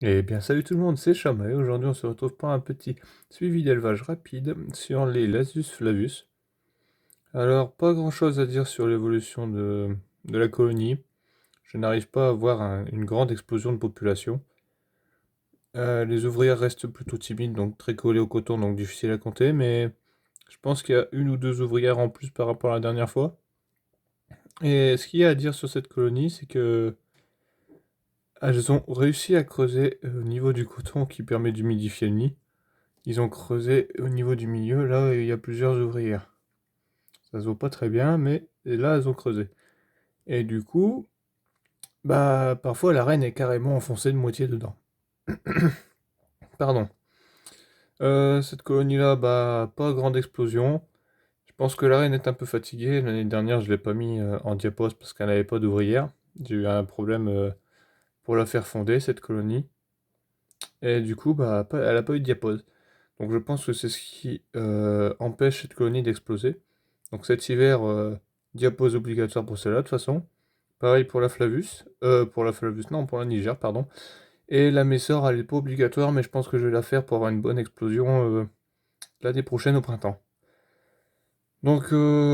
Eh bien, salut tout le monde, c'est Chama et aujourd'hui on se retrouve pour un petit suivi d'élevage rapide sur les Lasius flavus. Alors, pas grand-chose à dire sur l'évolution de la colonie. Je n'arrive pas à voir une grande explosion de population. Les ouvrières restent plutôt timides, donc très collées au coton, donc difficile à compter, mais je pense qu'il y a une ou deux ouvrières en plus par rapport à la dernière fois. Et ce qu'il y a à dire sur cette colonie, c'est que elles ont réussi à creuser au niveau du coton qui permet d'humidifier le nid. Ils ont creusé au niveau du milieu, là où il y a plusieurs ouvrières. Ça se voit pas très bien, mais là, elles ont creusé. Et du coup, bah, parfois la reine est carrément enfoncée de moitié dedans. Pardon. Cette colonie-là, bah, pas grande explosion. Je pense que la reine est un peu fatiguée. L'année dernière, je l'ai pas mis en diapose parce qu'elle n'avait pas d'ouvrière. J'ai eu un problème pour la faire fonder, cette colonie. Et du coup, bah, elle a pas eu de diapose. Donc je pense que c'est ce qui empêche cette colonie d'exploser. Donc cet hiver, diapose obligatoire pour celle-là, de toute façon. Pareil pour la Flavus. Pour la Flavus, non, pour la Niger, pardon. Et la Messor, elle est pas obligatoire, mais je pense que je vais la faire pour avoir une bonne explosion l'année prochaine au printemps. Donc,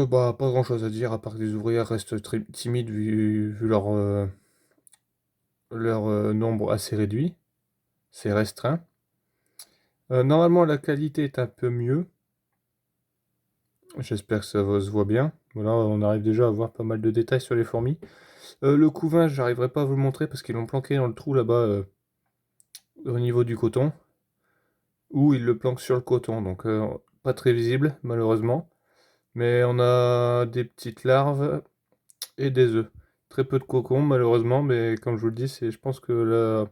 bah, pas grand-chose à dire, à part que les ouvrières restent très timides vu leur nombre assez réduit. C'est restreint. Normalement, la qualité est un peu mieux. J'espère que se voit bien. Voilà, on arrive déjà à voir pas mal de détails sur les fourmis. Le couvain, j'arriverai pas à vous le montrer parce qu'ils l'ont planqué dans le trou là-bas au niveau du coton. Ou ils le planquent sur le coton, donc pas très visible malheureusement. Mais on a des petites larves et des œufs. Très peu de cocons malheureusement, mais comme je vous le dis, je pense que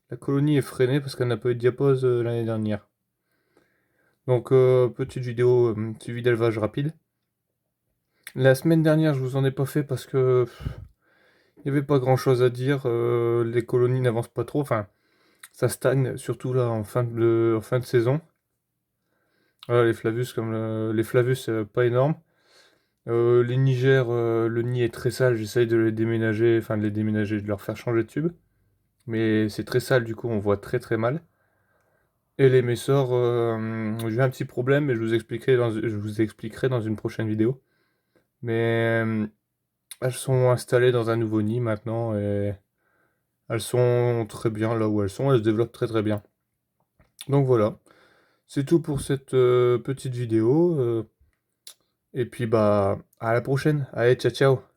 la colonie est freinée parce qu'elle n'a pas eu de diapause l'année dernière. Donc petite vidéo suivi d'élevage rapide. La semaine dernière, je vous en ai pas fait parce que il n'y avait pas grand chose à dire. Les colonies n'avancent pas trop. Enfin, ça stagne, surtout là en fin de saison. Voilà, les Flavus, les Flavus, pas énorme. Les Niger, le nid est très sale. J'essaye de les déménager, enfin de les déménager, de leur faire changer de tube. Mais c'est très sale, du coup, on voit très très mal. Et les Messors, j'ai un petit problème, mais je vous expliquerai dans une prochaine vidéo. Mais elles sont installées dans un nouveau nid maintenant et elles sont très bien là où elles sont. Elles se développent très très bien. Donc voilà, c'est tout pour cette petite vidéo. Et puis bah à la prochaine. Allez, ciao ciao.